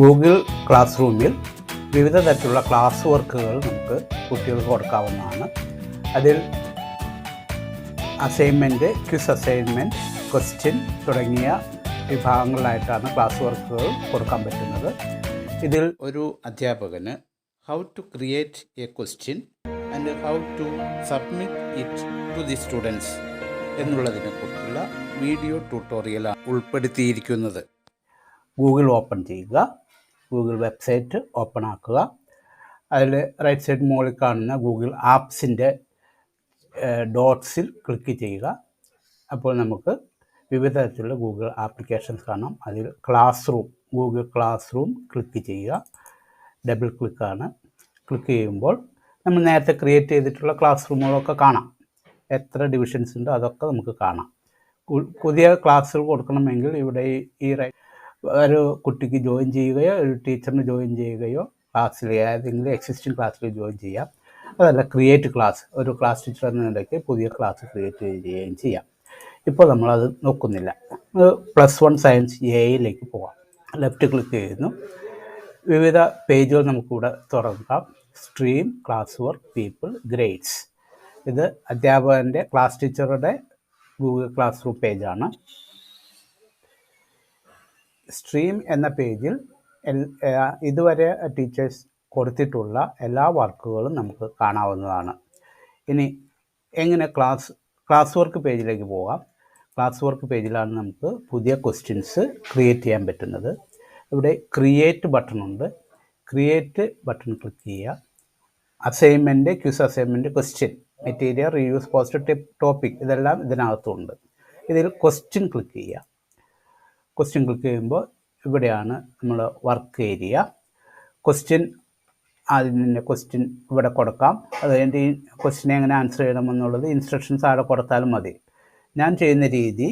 Google class റൂമിൽ വിവിധ തരത്തിലുള്ള ക്ലാസ് വർക്കുകൾ നമുക്ക് കുട്ടികൾക്ക് കൊടുക്കാവുന്നതാണ്. അതിൽ അസൈൻമെൻറ്റ്, ക്വിസ് അസൈൻമെൻറ്റ്, ക്വസ്റ്റ്യൻ തുടങ്ങിയ വിഭാഗങ്ങളിലായിട്ടാണ് ക്ലാസ് വർക്കുകൾ കൊടുക്കാൻ പറ്റുന്നത്. ഇതിൽ ഒരു അധ്യാപകന് how to create a question and how to submit it to the students എന്നുള്ളതിനെക്കുറിച്ചുള്ള വീഡിയോ ട്യൂട്ടോറിയലാണ് ഉൾപ്പെടുത്തിയിരിക്കുന്നത്. ഗൂഗിൾ ഓപ്പൺ ചെയ്യുക, ഗൂഗിൾ വെബ്സൈറ്റ് ഓപ്പൺ ആക്കുക. അതിൽ റൈറ്റ് സൈഡ് മുകളിൽ കാണുന്ന ഗൂഗിൾ ആപ്സിൻ്റെ ഡോട്ട്സിൽ ക്ലിക്ക് ചെയ്യുക. അപ്പോൾ നമുക്ക് വിവിധ തരത്തിലുള്ള ഗൂഗിൾ ആപ്ലിക്കേഷൻസ് കാണാം. അതിൽ class room, Google class room click ചെയ്യുക. ഡബിൾ ക്ലിക്കാണ്. ക്ലിക്ക് ചെയ്യുമ്പോൾ നമ്മൾ നേരത്തെ ക്രിയേറ്റ് ചെയ്തിട്ടുള്ള ക്ലാസ് റൂമുകളൊക്കെ കാണാം. എത്ര ഡിവിഷൻസ് ഉണ്ട് അതൊക്കെ നമുക്ക് കാണാം. പുതിയ ക്ലാസ്സുകൾ കൊടുക്കണമെങ്കിൽ ഇവിടെ ഈ ഒരു കുട്ടിക്ക് ജോയിൻ ചെയ്യുകയോ ഒരു ടീച്ചറിന് ജോയിൻ ചെയ്യുകയോ ക്ലാസ്സിൽ ഏതെങ്കിലും എക്സിസ്റ്റിംഗ് ക്ലാസ്സിൽ ജോയിൻ ചെയ്യാം. അതല്ല ക്രിയേറ്റ് ക്ലാസ്, ഒരു ക്ലാസ് ടീച്ചർ എന്ന നിലയ്ക്ക് പുതിയ ക്ലാസ് ക്രിയേറ്റ് ചെയ്യുകയും ചെയ്യാം. ഇപ്പോൾ നമ്മളത് നോക്കുന്നില്ല. +1 സയൻസ് എയിലേക്ക് പോകാം. ലെഫ്റ്റ് ക്ലിക്ക് ചെയ്യുന്നു. വിവിധ പേജുകൾ നമുക്കിവിടെ തുറക്കാം. Stream, class work, people, grades. ഇത് അധ്യാപകൻ്റെ ക്ലാസ് ടീച്ചറുടെ ഗൂഗിൾ ക്ലാസ് റൂം പേജാണ്. സ്ട്രീം എന്ന പേജിൽ ഇതുവരെ ടീച്ചേഴ്സ് കൊടുത്തിട്ടുള്ള എല്ലാ വർക്കുകളും നമുക്ക് കാണാവുന്നതാണ്. ഇനി എങ്ങനെ ക്ലാസ് വർക്ക് പേജിലേക്ക് പോകാം. ക്ലാസ് വർക്ക് പേജിലാണ് നമുക്ക് പുതിയ ക്വസ്റ്റ്യൻസ് ക്രിയേറ്റ് ചെയ്യാൻ പറ്റുന്നത്. ഇവിടെ ക്രിയേറ്റ് ബട്ടൺ ഉണ്ട്. ക്രിയേറ്റ് ബട്ടൺ ക്ലിക്ക് ചെയ്യുക. Assignment, quiz assignment, question, material, reuse, post, topic ഇതെല്ലാം ഇതിനകത്തുണ്ട്. ഇതിൽ ക്വസ്റ്റ്യൻ ക്ലിക്ക് ചെയ്യുക. ക്വസ്റ്റ്യൻ ക്ലിക്ക് ചെയ്യുമ്പോൾ ഇവിടെയാണ് നമ്മൾ വർക്ക് ഏരിയ. ക്വസ്റ്റ്യൻ ആദ്യം തന്നെ ക്വസ്റ്റ്യൻ ഇവിടെ കൊടുക്കാം. അത് കഴിഞ്ഞിട്ട് ഈ ക്വസ്റ്റ്യനെ എങ്ങനെ ആൻസർ ചെയ്യണമെന്നുള്ളത് ഇൻസ്ട്രക്ഷൻസ് അവിടെ കൊടുത്താലും മതി. ഞാൻ ചെയ്യുന്ന രീതി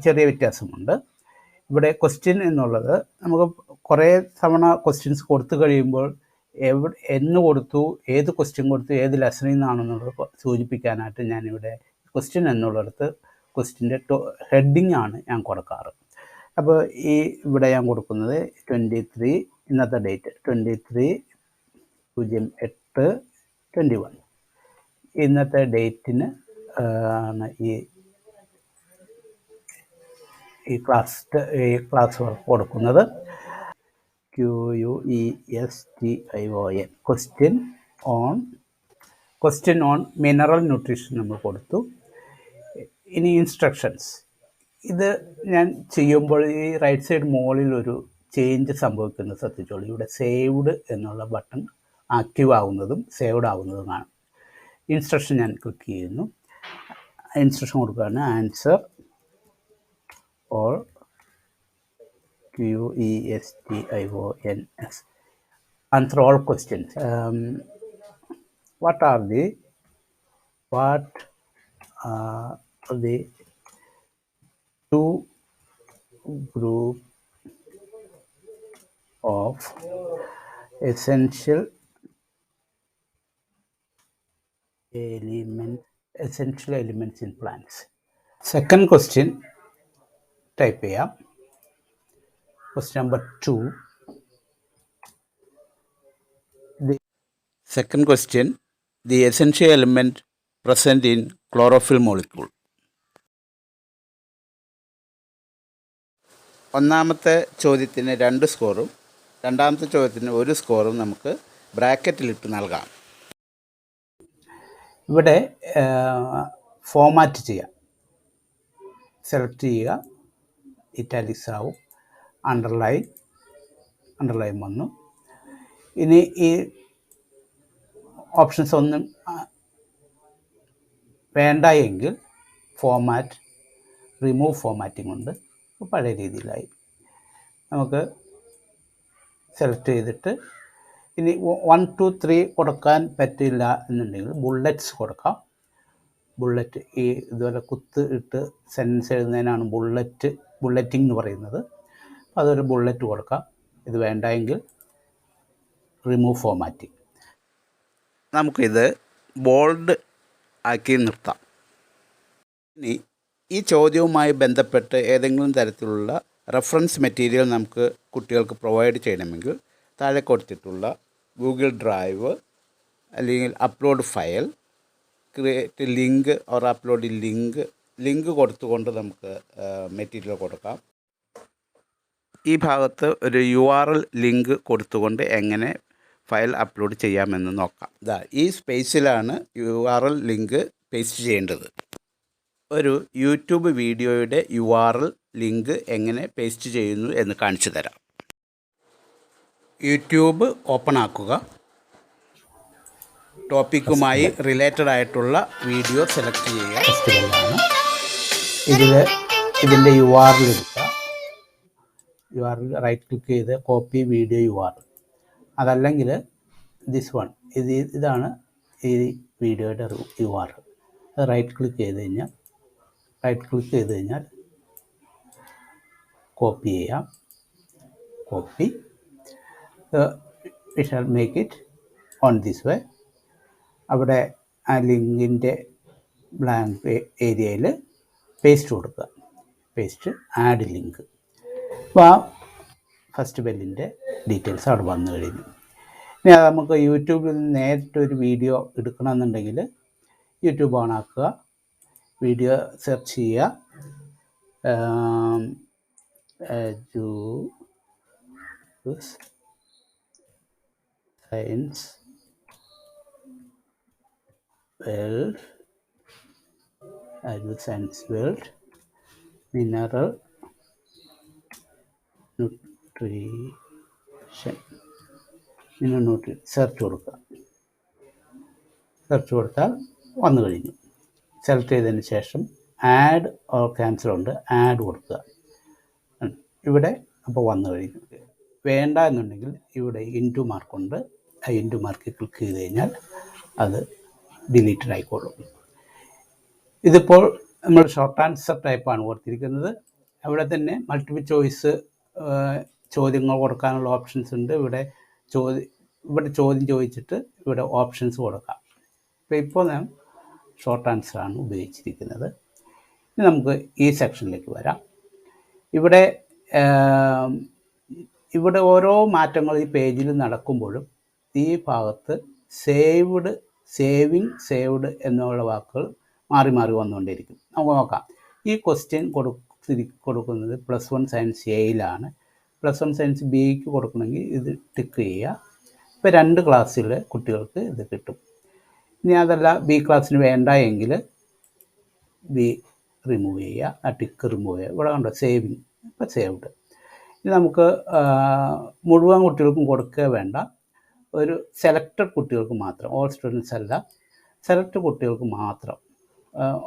ചെറിയ വ്യത്യാസമുണ്ട്. ഇവിടെ ക്വസ്റ്റ്യൻ എന്നുള്ളത് നമുക്ക് കുറേ തവണ ക്വസ്റ്റ്യൻസ് കൊടുത്തു കഴിയുമ്പോൾ എന്ന് കൊടുത്തു, ഏത് ക്വസ്റ്റ്യൻ കൊടുത്തു, ഏത് ലെസണിൽ നിന്നാണെന്നുള്ളത് സൂചിപ്പിക്കാനായിട്ട് ഞാനിവിടെ ക്വസ്റ്റ്യൻ എന്നുള്ളിടത്ത് ക്വസ്റ്റ്യൻ്റെ ഹെഡിങ് ആണ് ഞാൻ കൊടുക്കാറ്. അപ്പോൾ ഇവിടെ ഞാൻ കൊടുക്കുന്നത് 23, ഇന്നത്തെ ഡേറ്റ് 23/08/21. ഇന്നത്തെ ഡേറ്റിന് ആണ് ഈ ക്ലാസ് വർക്ക് കൊടുക്കുന്നത്. QUESTION question on mineral nutrition നമ്മൾ കൊടുത്തു. ഇനി ഇൻസ്ട്രക്ഷൻസ്. ഇത് ഞാൻ ചെയ്യുമ്പോൾ ഈ റൈറ്റ് സൈഡ് മുകളിൽ ഒരു ചേഞ്ച് സംഭവിക്കുന്നത് ശ്രദ്ധിച്ചോളൂ. ഇവിടെ സേവ്ഡ് എന്നുള്ള ബട്ടൺ ആക്റ്റീവ് ആവുന്നതും സേവ്ഡ് ആവുന്നതുമാണ്. ഇൻസ്ട്രക്ഷൻ ഞാൻ ക്ലിക്ക് ചെയ്യുന്നു. ഇൻസ്ട്രക്ഷൻ കൊടുക്കുകയാണ് answer all QUESTIONS answer all questions. What are the two group of essential elements in plants? Second question type ചെയ്യാം. Question number 2. The second question, the essential element present in chlorophyll molecule. ഒന്നാമത്തെ ചോദ്യത്തിന് 2 സ്കോറും രണ്ടാമത്തെ ചോദ്യത്തിന് 1 സ്കോറും നമുക്ക് ബ്രാക്കറ്റിലിട്ട് നൽകാം. ഇവിടെ format ചെയ്യാം. Select ചെയ്യുക, ഇറ്റാലിക്സ് ആവും, അണ്ടർലൈൻ വന്നു. ഇനി ഈ ഓപ്ഷൻസ് ഒന്നും വേണ്ട എങ്കിൽ ഫോമാറ്റ്, റിമൂവ് ഫോമാറ്റിംഗ് ഉണ്ട്. പഴയ രീതിയിലായി. നമുക്ക് സെലക്ട് ചെയ്തിട്ട് ഇനി 1, 2, 3 കൊടുക്കാൻ പറ്റില്ല എന്നുണ്ടെങ്കിൽ ബുള്ളറ്റ്സ് കൊടുക്കാം. ബുള്ളറ്റ് ഇതുപോലെ കുത്ത് ഇട്ട് സെൻറ്റൻസ് എഴുതുന്നതിനാണ് ബുള്ളറ്റിംഗ് എന്ന് പറയുന്നത്. അതൊരു ബുള്ളറ്റ് കൊടുക്കാം. ഇത് വേണ്ട എങ്കിൽ റിമൂവ് ഫോമാറ്റിംഗ്. നമുക്കിത് ബോൾഡ് ആക്കി നിർത്താം. ഇനി ഈ ചോദ്യവുമായി ബന്ധപ്പെട്ട് ഏതെങ്കിലും തരത്തിലുള്ള റെഫറൻസ് മെറ്റീരിയൽ നമുക്ക് കുട്ടികൾക്ക് പ്രൊവൈഡ് ചെയ്യണമെങ്കിൽ താഴെ കൊടുത്തിട്ടുള്ള ഗൂഗിൾ ഡ്രൈവ് അല്ലെങ്കിൽ upload file, create link or upload link കൊടുത്തുകൊണ്ട് നമുക്ക് മെറ്റീരിയൽ കൊടുക്കാം. ഈ ഭാഗത്ത് ഒരു URL ലിങ്ക് കൊടുത്തുകൊണ്ട് എങ്ങനെ ഫയൽ അപ്ലോഡ് ചെയ്യാമെന്ന് നോക്കാം. ഈ സ്പേസിലാണ് URL ലിങ്ക് പേസ്റ്റ് ചെയ്യേണ്ടത്. ഒരു യൂട്യൂബ് വീഡിയോയുടെ URL ലിങ്ക് എങ്ങനെ പേസ്റ്റ് ചെയ്യുന്നു എന്ന് കാണിച്ചു തരാം. യൂട്യൂബ് ഓപ്പൺ ആക്കുക. ടോപ്പിക്കുമായി റിലേറ്റഡ് ആയിട്ടുള്ള വീഡിയോ സെലക്ട് ചെയ്യുക. ഇതിൻ്റെ URL എടുക്കുക. URL റൈറ്റ് ക്ലിക്ക് ചെയ്ത് കോപ്പി വീഡിയോ URL. അതല്ലെങ്കിൽ ഇതാണ് ഈ വീഡിയോയുടെ URL. അത് റൈറ്റ് ക്ലിക്ക് ചെയ്ത് കഴിഞ്ഞാൽ കോപ്പി ചെയ്യാം. Copy we shall make it on this way. അവിടെ ആ ലിങ്കിൻ്റെ ബ്ലാങ്ക് ഏരിയയിൽ പേസ്റ്റ് കൊടുക്കുക. Paste add link. അപ്പോൾ ആ ഫസ്റ്റ് ബെല്ലിൻ്റെ ഡീറ്റെയിൽസ് അവിടെ വന്നു കഴിഞ്ഞു. ഇനി അത് നമുക്ക് യൂട്യൂബിൽ നിന്ന് നേരിട്ടൊരു വീഡിയോ എടുക്കണമെന്നുണ്ടെങ്കിൽ യൂട്യൂബ് ഓൺ ആക്കുക. വീഡിയോ സെർച്ച് ചെയ്യുക. Science world mineral nutrition search കൊടുക്കുക. സെർച്ച് കൊടുത്താൽ വന്നു കഴിഞ്ഞു. സെലക്ട് ചെയ്തതിന് ശേഷം ആഡ് ഓർ ക്യാൻസൽ ഉണ്ട്. ആഡ് കൊടുക്കുക. ഇവിടെ അപ്പോൾ വന്നു കഴിഞ്ഞു. വേണ്ട എന്നുണ്ടെങ്കിൽ ഇവിടെ ഇൻറ്റു മാർക്കുണ്ട്. ആ ഇൻറ്റു മാർക്ക് ക്ലിക്ക് ചെയ്ത് കഴിഞ്ഞാൽ അത് ഡിലീറ്റഡ് ആയിക്കോളും. ഇതിപ്പോൾ നമ്മൾ ഷോർട്ട് ആൻസർ ടൈപ്പാണ് കൊടുത്തിരിക്കുന്നത്. അവിടെ തന്നെ മൾട്ടിപ്പിൾ ചോയ്സ് ചോദ്യങ്ങൾ കൊടുക്കാനുള്ള ഓപ്ഷൻസ് ഉണ്ട്. ഇവിടെ ചോദ്യം ചോദിച്ചിട്ട് ഇവിടെ ഓപ്ഷൻസ് കൊടുക്കാം. ഇപ്പോൾ ഞാൻ ഷോർട്ട് ആൻസറാണ് ഉപയോഗിച്ചിരിക്കുന്നത്. ഇനി നമുക്ക് ഈ സെക്ഷനിലേക്ക് വരാം. ഇവിടെ ഓരോ മാറ്റങ്ങൾ ഈ പേജിൽ നടക്കുമ്പോഴും ഈ ഭാഗത്ത് സേവ്ഡ് എന്നുള്ള വാക്കുകൾ മാറി മാറി വന്നുകൊണ്ടിരിക്കും. നമുക്ക് നോക്കാം. ഈ ക്വസ്റ്റ്യൻ കൊടുക്കുന്നത് +1 സയൻസ് എയിലാണ്. +1 സയൻസ് ബിക്ക് കൊടുക്കണമെങ്കിൽ ഇത് ടിക്ക് ചെയ്യുക. ഇപ്പോൾ 2 ക്ലാസ്സിലെ കുട്ടികൾക്ക് ഇത് കിട്ടും. ഇനി അതല്ല ബി ക്ലാസ്സിന് വേണ്ട എങ്കിൽ ബി റിമൂവ് ചെയ്യുക. ആ ടിക്ക് റിമൂവ് ചെയ്യുക. ഇവിടെ കണ്ടോ സേവിങ്. ഇപ്പോൾ സേവ്ഡ്. ഇനി നമുക്ക് മുഴുവൻ കുട്ടികൾക്കും കൊടുക്കുക വേണ്ട. ഒരു സെലക്റ്റഡ് കുട്ടികൾക്ക് മാത്രം, ഓൾ സ്റ്റുഡൻസ് അല്ല, സെലക്ട് കുട്ടികൾക്ക് മാത്രം,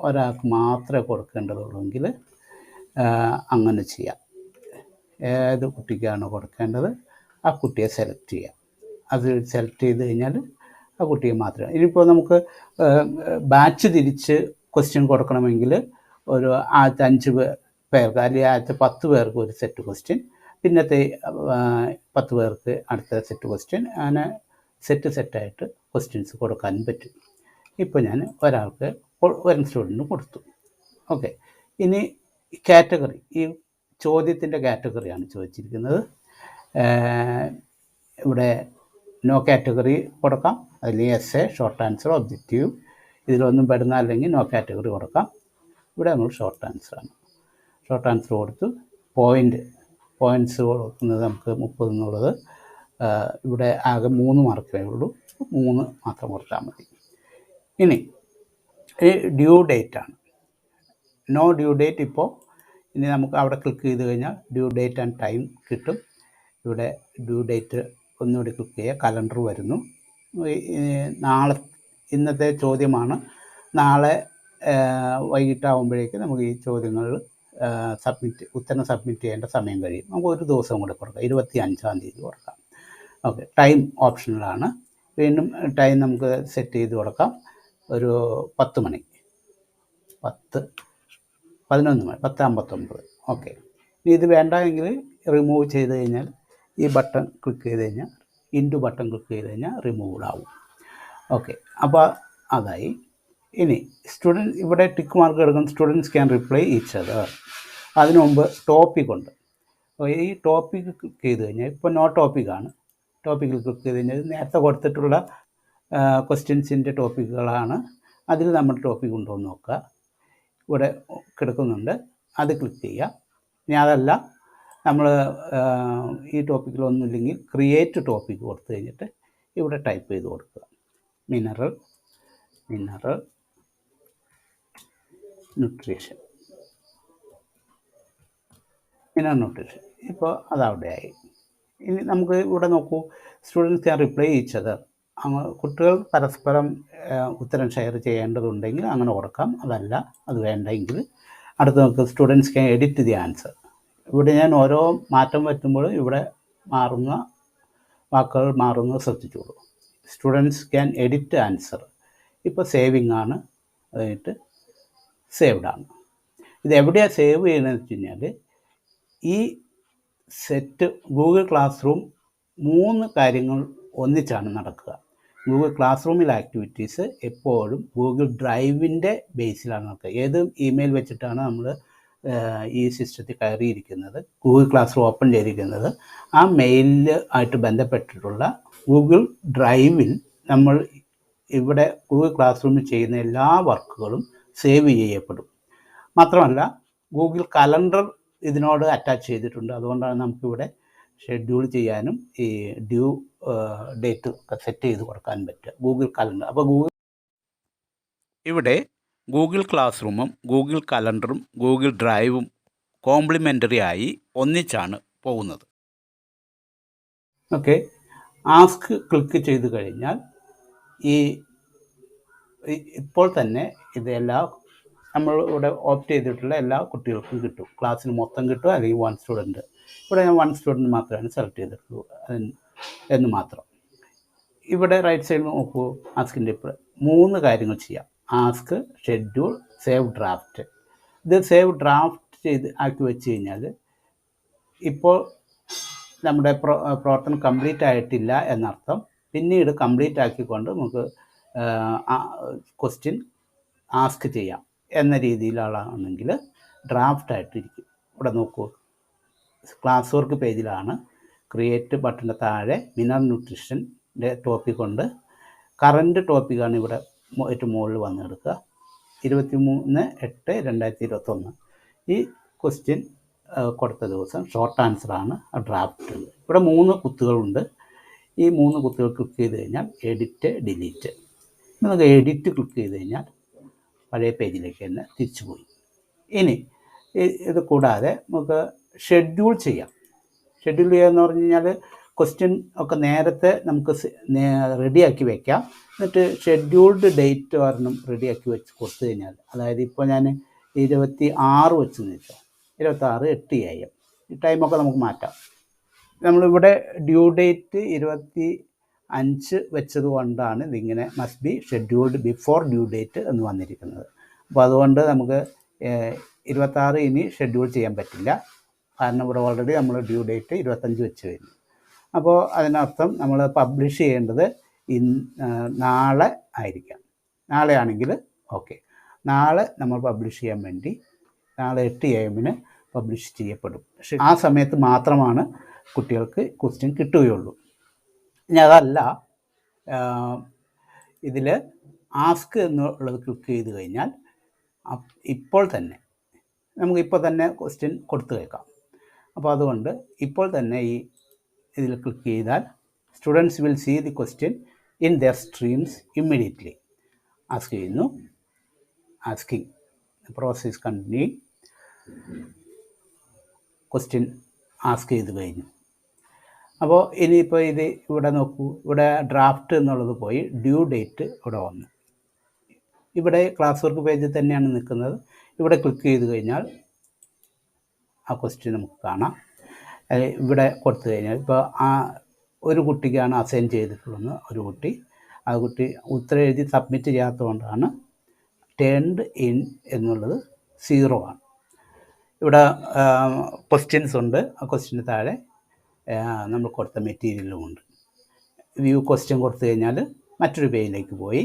ഒരാൾക്ക് മാത്രമേ കൊടുക്കേണ്ടതുള്ളൂവെങ്കിൽ അങ്ങനെ ചെയ്യാം. ഏത് കുട്ടിക്കാണ് കൊടുക്കേണ്ടത് ആ കുട്ടിയെ സെലക്ട് ചെയ്യാം. അത് സെലക്ട് ചെയ്ത് കഴിഞ്ഞാൽ ആ കുട്ടിയെ മാത്രമേ. ഇനിയിപ്പോൾ നമുക്ക് ബാച്ച് തിരിച്ച് ക്വസ്റ്റ്യൻ കൊടുക്കണമെങ്കിൽ ഒരു ആദ്യത്തെ 5 പേർക്ക് അല്ലെങ്കിൽ ആദ്യത്തെ 10 പേർക്ക് ഒരു സെറ്റ് ക്വസ്റ്റ്യൻ, പിന്നത്തെ 10 പേർക്ക് അടുത്ത സെറ്റ് ക്വസ്റ്റ്യൻ, അങ്ങനെ സെറ്റായിട്ട് ക്വസ്റ്റ്യൻസ് കൊടുക്കാൻ പറ്റും. ഇപ്പോൾ ഞാൻ ഒരാൾക്ക് ഒരു സ്റ്റുഡൻറ്റിന് കൊടുത്തു. ഓക്കെ. ഇനി കാറ്റഗറി, ഈ ചോദ്യത്തിൻ്റെ കാറ്റഗറിയാണ് ചോദിച്ചിരിക്കുന്നത്. ഇവിടെ നോ കാറ്റഗറി കൊടുക്കാം. അല്ലെങ്കിൽ എസ്സേ, ഷോർട്ട് ആൻസർ, ഒബ്ജക്റ്റീവ്, ഇതിലൊന്നും പെടുന്ന അല്ലെങ്കിൽ നോ കാറ്റഗറി കൊടുക്കാം. ഇവിടെ നമ്മൾ ഷോർട്ട് ആൻസറാണ്. ഷോർട്ട് ആൻസർ കൊടുത്തു. പോയിൻറ്റ്സ് കൊടുക്കുന്നത് നമുക്ക് 30 എന്നുള്ളത് ഇവിടെ ആകെ 3 മാർക്കേ ഉള്ളൂ. 3 മാത്രം കൊടുത്താൽ മതി. ഇനി ഡ്യൂ ഡേറ്റാണ്. No due date. ഇപ്പോൾ ഇനി നമുക്ക് അവിടെ ക്ലിക്ക് ചെയ്ത് കഴിഞ്ഞാൽ ഡ്യൂ ഡേറ്റ് ആൻഡ് ടൈം കിട്ടും. ഇവിടെ ഡ്യൂ ഡേറ്റ് ഒന്നുകൂടി ക്ലിക്ക് ചെയ്യുക. കലണ്ടർ വരുന്നു. ഇന്നത്തെ ചോദ്യമാണ്. നാളെ വൈകിട്ടാകുമ്പോഴേക്ക് നമുക്ക് ഈ ചോദ്യങ്ങൾ ഉത്തരം സബ്മിറ്റ് ചെയ്യേണ്ട സമയം കഴിയും. നമുക്ക് ഒരു ദിവസം കൂടെ കൊടുക്കാം. 25-ാം തീയതി കൊടുക്കാം. ഓക്കെ. ടൈം ഓപ്ഷണലാണ്. വീണ്ടും ടൈം നമുക്ക് സെറ്റ് ചെയ്ത് കൊടുക്കാം. ഒരു 10 മണി, 11 മണി, 10:59. ഓക്കെ. ഇനി ഇത് വേണ്ട എങ്കിൽ റിമൂവ് ചെയ്ത് കഴിഞ്ഞാൽ ഈ ബട്ടൺ ക്ലിക്ക് ചെയ്ത് കഴിഞ്ഞാൽ, ഇൻറ്റു ബട്ടൺ ക്ലിക്ക് ചെയ്ത് കഴിഞ്ഞാൽ റിമൂവ്ഡ് ആവും. ഓക്കെ. അപ്പോൾ അതായി. ഇനി ഇവിടെ ടിക്ക് മാർക്ക് എടുക്കുന്ന students can reply each other. അതിനു മുമ്പ് ടോപ്പിക് ഉണ്ട്. അപ്പോൾ ഈ ടോപ്പിക്ക് ക്ലിക്ക് ചെയ്ത് കഴിഞ്ഞാൽ ഇപ്പോൾ നോ ടോപ്പിക്കാണ്. ടോപ്പിക്കിൽ ക്ലിക്ക് ചെയ്ത് കഴിഞ്ഞാൽ നേരത്തെ കൊടുത്തിട്ടുള്ള ക്വസ്റ്റ്യൻസിൻ്റെ ടോപ്പിക്കുകളാണ്. അതിൽ നമ്മുടെ ടോപ്പിക് ഉണ്ടോ എന്ന് നോക്കുക. ഇവിടെ കിടക്കുന്നുണ്ട്, അത് ക്ലിക്ക് ചെയ്യുക. ഇനി അതല്ല നമ്മൾ ഈ ടോപ്പിക്കിലൊന്നുമില്ലെങ്കിൽ ക്രിയേറ്റ് ടോപ്പിക്ക് കൊടുത്തു കഴിഞ്ഞിട്ട് ഇവിടെ ടൈപ്പ് ചെയ്ത് കൊടുക്കുക. Mineral nutrition. ഇപ്പോൾ അതവിടെയായി. ഇനി നമുക്ക് ഇവിടെ നോക്കൂ, students can reply each other. കുട്ടികൾ പരസ്പരം ഉത്തരം ഷെയർ ചെയ്യേണ്ടതുണ്ടെങ്കിൽ അങ്ങനെ കൊടുക്കാം. അതല്ല, അത് വേണ്ടെങ്കിൽ അടുത്ത് നമുക്ക് students can edit the answer. ഇവിടെ ഞാൻ ഓരോ മാറ്റം വരുത്തുമ്പോഴും ഇവിടെ മാറുന്ന വാക്കുകൾ മാറുന്നത് ശ്രദ്ധിച്ചോളൂ. Students can edit answer. ഇപ്പോൾ സേവിങ് ആണ്, അതായിട്ട് സേവ്ഡ് ആണ്. ഇത് എവിടെയാണ് സേവ് ചെയ്യണമെന്ന് വെച്ച് കഴിഞ്ഞാൽ ഈ സെറ്റ് ഗൂഗിൾ ക്ലാസ് റൂം 3 കാര്യങ്ങൾ ഒന്നിച്ചാണ് നടക്കുക. ഗൂഗിൾ ക്ലാസ് റൂമിലെ ആക്ടിവിറ്റീസ് എപ്പോഴും ഗൂഗിൾ ഡ്രൈവിൻ്റെ ബേസിലാണ് നടക്കുക. ഏത് ഇമെയിൽ വെച്ചിട്ടാണ് നമ്മൾ ഈ സിസ്റ്റത്തിൽ കയറിയിരിക്കുന്നത്, ഗൂഗിൾ ക്ലാസ് റൂം ഓപ്പൺ ചെയ്തിരിക്കുന്നത്, ആ മെയിലിൽ ആയിട്ട് ബന്ധപ്പെട്ടിട്ടുള്ള ഗൂഗിൾ ഡ്രൈവിൽ നമ്മൾ ഇവിടെ ഗൂഗിൾ ക്ലാസ് റൂമിൽ ചെയ്യുന്ന എല്ലാ വർക്കുകളും സേവ് ചെയ്യപ്പെടും. മാത്രമല്ല ഗൂഗിൾ കലണ്ടർ ഇതിനോട് അറ്റാച്ച് ചെയ്തിട്ടുണ്ട്. അതുകൊണ്ടാണ് നമുക്കിവിടെ ഷെഡ്യൂൾ ചെയ്യാനും ഈ ഡ്യൂ ഡേറ്റ് ഒക്കെ സെറ്റ് ചെയ്ത് കൊടുക്കാൻ പറ്റുക, ഗൂഗിൾ കലണ്ടർ. അപ്പോൾ ഇവിടെ ഗൂഗിൾ ക്ലാസ് റൂമും ഗൂഗിൾ കലണ്ടറും ഗൂഗിൾ ഡ്രൈവും കോംപ്ലിമെൻ്ററി ആയി ഒന്നിച്ചാണ് പോകുന്നത്. ഓക്കെ, ആസ്ക് ക്ലിക്ക് ചെയ്ത് കഴിഞ്ഞാൽ ഇപ്പോൾ തന്നെ ഇതെല്ലാം നമ്മൾ ഇവിടെ ഓപ്റ്റ് ചെയ്തിട്ടുള്ള എല്ലാ കുട്ടികൾക്കും കിട്ടും. ക്ലാസ്സിന് മൊത്തം കിട്ടും, അല്ലെങ്കിൽ 1 സ്റ്റുഡൻറ്റ്. ഇവിടെ ഞാൻ 1 സ്റ്റുഡൻറ്റ് മാത്രമാണ് സെലക്ട് ചെയ്തിട്ടുള്ളൂ എന്ന് മാത്രം. ഇവിടെ റൈറ്റ് സൈഡിൽ നോക്കൂ, ആസ്കിൻ്റെ 3 കാര്യങ്ങൾ ചെയ്യാം. Ask, schedule, save draft. ഇത് സേവ് ഡ്രാഫ്റ്റ് ചെയ്ത് ആക്കി വെച്ച് കഴിഞ്ഞാൽ ഇപ്പോൾ നമ്മുടെ പ്രവർത്തനം കംപ്ലീറ്റ് ആയിട്ടില്ല എന്നർത്ഥം. പിന്നീട് കംപ്ലീറ്റ് ആക്കിക്കൊണ്ട് നമുക്ക് ക്വസ്റ്റ്യൻ ആസ്ക് ചെയ്യാം എന്ന രീതിയിലാണെങ്കിൽ ഡ്രാഫ്റ്റായിട്ടിരിക്കും. ഇവിടെ നോക്കൂ, ക്ലാസ് വർക്ക് പേജിലാണ്. ക്രിയേറ്റ് ബട്ടൻ്റെ താഴെ മിനറൽ ന്യൂട്രീഷൻ്റെ ടോപ്പിക് കൊണ്ട് കറൻറ്റ് ടോപ്പിക്കാണ് ഇവിടെ ഏറ്റവും മുകളിൽ വന്നെടുക്കുക. 23/8/2021. ഈ ക്വസ്റ്റ്യൻ കൊടുത്ത ദിവസം ഷോർട്ട് ആൻസറാണ്, ഡ്രാഫ്റ്റ്. ഇവിടെ 3 കുത്തുകളുണ്ട്. ഈ 3 കുത്തുകൾ ക്ലിക്ക് ചെയ്ത് കഴിഞ്ഞാൽ എഡിറ്റ്, ഡിലീറ്റ്. നമുക്ക് എഡിറ്റ് ക്ലിക്ക് ചെയ്ത് കഴിഞ്ഞാൽ പഴയ പേജിലേക്ക് തന്നെ തിരിച്ചു പോയി. ഇനി ഇത് കൂടാതെ നമുക്ക് ഷെഡ്യൂൾ ചെയ്യാം. ഷെഡ്യൂൾ ചെയ്യാന്ന് പറഞ്ഞു കഴിഞ്ഞാൽ ക്വസ്റ്റ്യൻ ഒക്കെ നേരത്തെ നമുക്ക് റെഡിയാക്കി വയ്ക്കാം. എന്നിട്ട് ഷെഡ്യൂൾഡ് ഡേറ്റ് ഒരെണ്ണം റെഡിയാക്കി വെച്ച് കൊടുത്തു കഴിഞ്ഞാൽ, അതായത് ഇപ്പോൾ ഞാൻ 26 വെച്ചെന്ന് വെച്ചാൽ 26/8 ഈ ടൈമൊക്കെ നമുക്ക് മാറ്റാം. നമ്മളിവിടെ ഡ്യൂ ഡേറ്റ് 25 വെച്ചത് കൊണ്ടാണ് ഇതിങ്ങനെ must be scheduled before due date എന്ന് വന്നിരിക്കുന്നത്. അപ്പോൾ അതുകൊണ്ട് നമുക്ക് 26 ഇനി ഷെഡ്യൂൾ ചെയ്യാൻ പറ്റില്ല. കാരണം ഇവിടെ ഓൾറെഡി നമ്മൾ ഡ്യൂ ഡേറ്റ് 25 വെച്ച് കഴിഞ്ഞു. അപ്പോൾ അതിനർത്ഥം നമ്മൾ പബ്ലിഷ് ചെയ്യേണ്ടത് നാളെ ആയിരിക്കാം. നാളെ ആണെങ്കിൽ ഓക്കെ, നാളെ നമ്മൾ പബ്ലിഷ് ചെയ്യാൻ വേണ്ടി നാളെ 8 AM പബ്ലിഷ് ചെയ്യപ്പെടും. പക്ഷേ ആ സമയത്ത് മാത്രമാണ് കുട്ടികൾക്ക് ക്വസ്റ്റ്യൻ കിട്ടുകയുള്ളൂ. ഇനി അതല്ല, ഇതിൽ ആസ്ക് എന്നുള്ളത് ക്ലിക്ക് ചെയ്ത് കഴിഞ്ഞാൽ ഇപ്പോൾ തന്നെ നമുക്കിപ്പോൾ തന്നെ ക്വസ്റ്റ്യൻ കൊടുത്തു വയ്ക്കാം. അപ്പോൾ അതുകൊണ്ട് ഇപ്പോൾ തന്നെ ഇതിൽ ക്ലിക്ക് ചെയ്താൽ students will see the question in their streams immediately. Ask ചെയ്യുന്നു, asking process continuing. Question ask ചെയ്ത് കഴിഞ്ഞു. അപ്പോൾ ഇനിയിപ്പോൾ ഇത് ഇവിടെ നോക്കൂ, ഇവിടെ ഡ്രാഫ്റ്റ് എന്നുള്ളത് പോയി ഡ്യൂ ഡേറ്റ് ഇവിടെ വന്നു. ഇവിടെ ക്ലാസ് വർക്ക് പേജിൽ തന്നെയാണ് നിൽക്കുന്നത്. ഇവിടെ ക്ലിക്ക് ചെയ്ത് കഴിഞ്ഞാൽ ആ ക്വസ്റ്റ്യൻ നമുക്ക് കാണാം. ഇവിടെ കൊടുത്തു കഴിഞ്ഞാൽ ഇപ്പോൾ ഒരു കുട്ടിക്കാണ് അസൈൻ ചെയ്തിട്ടുള്ളത്. ആ കുട്ടി ഉത്തരം എഴുതി സബ്മിറ്റ് ചെയ്യാത്തതുകൊണ്ടാണ് ടേൺഡ് ഇൻ എന്നുള്ളത് 0 ആണ്. ഇവിടെ ക്വസ്റ്റ്യൻസ് ഉണ്ട്. ആ ക്വസ്റ്റ്യന് താഴെ നമ്മൾ കൊടുത്ത മെറ്റീരിയലും ഉണ്ട്. വ്യൂ ക്വസ്റ്റ്യൻ കൊടുത്തു കഴിഞ്ഞാൽ മറ്റൊരു പേജിലേക്ക് പോയി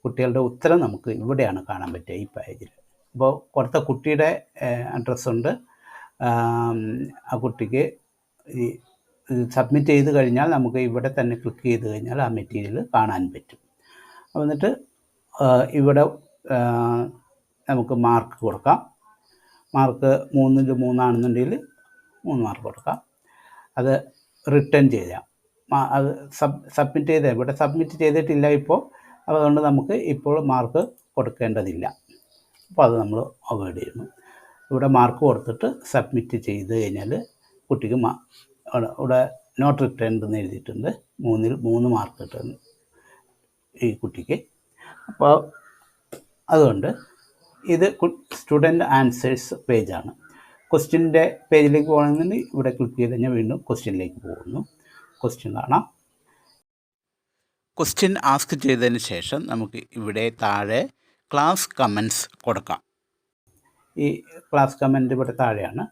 കുട്ടികളുടെ ഉത്തരം നമുക്ക് ഇവിടെയാണ് കാണാൻ പറ്റുക, ഈ പേജിൽ. അപ്പോൾ കൊടുത്ത കുട്ടിയുടെ അഡ്രസ്സുണ്ട്, ആ കുട്ടിക്ക് ഈ സബ്മിറ്റ് ചെയ്ത് കഴിഞ്ഞാൽ നമുക്ക് ഇവിടെ തന്നെ ക്ലിക്ക് ചെയ്ത് കഴിഞ്ഞാൽ ആ മെറ്റീരിയൽ കാണാൻ പറ്റും. എന്നിട്ട് ഇവിടെ നമുക്ക് മാർക്ക് കൊടുക്കാം. മാർക്ക് 3ൽ 3 ആണെന്നുണ്ടെങ്കിൽ 3 മാർക്ക് കൊടുക്കാം. അത് റിട്ടേൺ ചെയ്യാം. അത് സബ്മിറ്റ് ചെയ്ത് ഇവിടെ സബ്മിറ്റ് ചെയ്തിട്ടില്ല ഇപ്പോൾ, അതുകൊണ്ട് നമുക്ക് ഇപ്പോൾ മാർക്ക് കൊടുക്കേണ്ടതില്ല. അപ്പോൾ അത് നമ്മൾ അവോയ്ഡ് ചെയ്യുന്നു. ഇവിടെ മാർക്ക് കൊടുത്തിട്ട് സബ്മിറ്റ് ചെയ്ത് കഴിഞ്ഞാൽ കുട്ടിക്ക് ഇവിടെ നോട്ട് റിട്ടേൺ എന്ന് എഴുതിയിട്ടുണ്ട്. 3ൽ 3 മാർക്ക് കിട്ടുന്നു ഈ കുട്ടിക്ക്. അപ്പോൾ അതുകൊണ്ട് ഇത് സ്റ്റുഡൻറ്റ് ആൻസേഴ്സ് പേജാണ്. ക്വസ്റ്റ്യൻ്റെ പേജിലേക്ക് പോകണമെന്നുണ്ടെങ്കിൽ ഇവിടെ ക്ലിക്ക് ചെയ്ത് കഴിഞ്ഞാൽ വീണ്ടും ക്വസ്റ്റ്യനിലേക്ക് പോകുന്നു. ക്വസ്റ്റ്യൻ കാണാം. ക്വസ്റ്റ്യൻ ആസ്ക് ചെയ്തതിന് ശേഷം നമുക്ക് ഇവിടെ താഴെ ക്ലാസ് കമൻറ്റ്സ് കൊടുക്കാം. ഈ ക്ലാസ് കമൻറ്റ് ഇവിടെ താഴെയാണ്.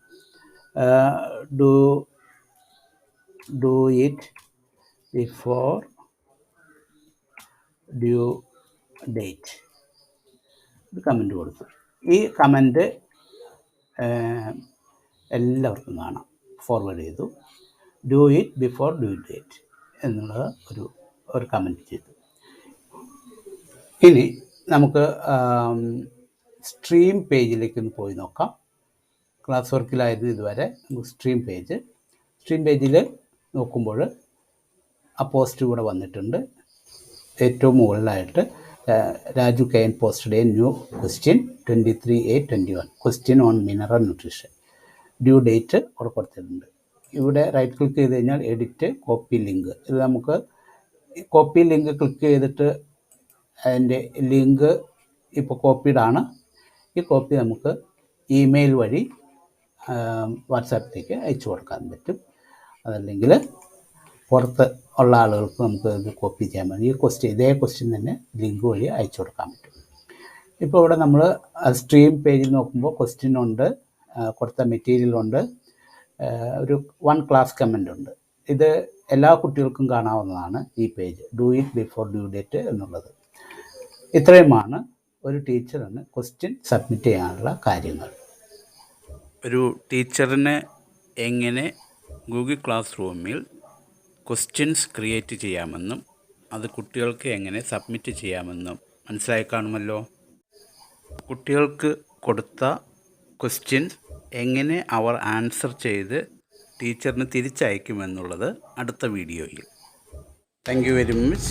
Do it before due date. ഇത് കമൻറ്റ് കൊടുത്തു. ഈ കമൻറ്റ് എല്ലാവർക്കും കാണാം. ഫോർവേഡ് ചെയ്തു. Do it before due date എന്നുള്ളത് ഒരു കമൻറ്റ് ചെയ്തു. ഇനി നമുക്ക് സ്ട്രീം പേജിലേക്ക് ഒന്ന് പോയി നോക്കാം. ക്ലാസ് വർക്കിലായിരുന്നു ഇതുവരെ. നമുക്ക് സ്ട്രീം പേജിൽ നോക്കുമ്പോൾ ആ പോസ്റ്റ് ഇവിടെ വന്നിട്ടുണ്ട്. ഏറ്റവും മുകളിലായിട്ട് Raju Ken posted a new question 23/8/21 question on mineral nutrition. Due date അവിടെ കൊടുത്തിട്ടുണ്ട്. ഇവിടെ റൈറ്റ് ക്ലിക്ക് ചെയ്ത് കഴിഞ്ഞാൽ എഡിറ്റ് കോപ്പി ലിങ്ക്. ഇത് നമുക്ക് കോപ്പി ലിങ്ക് ക്ലിക്ക് ചെയ്തിട്ട് അതിൻ്റെ ലിങ്ക് ഇപ്പോൾ കോപ്പീഡാണ്. ഈ കോപ്പി നമുക്ക് ഇമെയിൽ വഴി വാട്സാപ്പിലേക്ക് അയച്ചു കൊടുക്കാൻ പറ്റും. അതല്ലെങ്കിൽ പുറത്ത് ഉള്ള ആളുകൾക്ക് നമുക്ക് ഇത് കോപ്പി ചെയ്യാൻ പറ്റും. ഇതേ ക്വസ്റ്റ്യൻ തന്നെ ലിങ്ക് വഴി അയച്ചു കൊടുക്കാൻ പറ്റും. ഇപ്പോൾ ഇവിടെ നമ്മൾ സ്ട്രീം പേജിൽ നോക്കുമ്പോൾ ക്വസ്റ്റ്യൻ ഉണ്ട്, കൊടുത്ത മെറ്റീരിയൽ ഉണ്ട്, ഒരു 1 ക്ലാസ് കമൻ്റ് ഉണ്ട്. ഇത് എല്ലാ കുട്ടികൾക്കും കാണാവുന്നതാണ് ഈ page, do it before due date എന്നുള്ളത്. ഇത്രയുമാണ് ഒരു ടീച്ചറിന് ക്വസ്റ്റ്യൻ സബ്മിറ്റ് ചെയ്യാനുള്ള കാര്യങ്ങൾ. ഒരു ടീച്ചറിന് എങ്ങനെ ഗൂഗിൾ ക്ലാസ് റൂമിൽ ക്വസ്റ്റ്യൻസ് ക്രിയേറ്റ് ചെയ്യാമെന്നും അത് കുട്ടികൾക്ക് എങ്ങനെ സബ്മിറ്റ് ചെയ്യാമെന്നും മനസ്സിലായി കാണുമല്ലോ. കുട്ടികൾക്ക് കൊടുത്ത ക്വസ്റ്റ്യൻസ് എങ്ങനെ അവർ ആൻസർ ചെയ്ത് ടീച്ചറിന് തിരിച്ചയക്കുമെന്നുള്ളത് അടുത്ത വീഡിയോയിൽ. Thank you very much.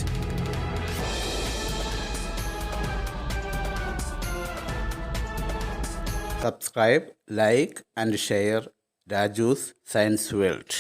Subscribe, like and share Raju's Science World.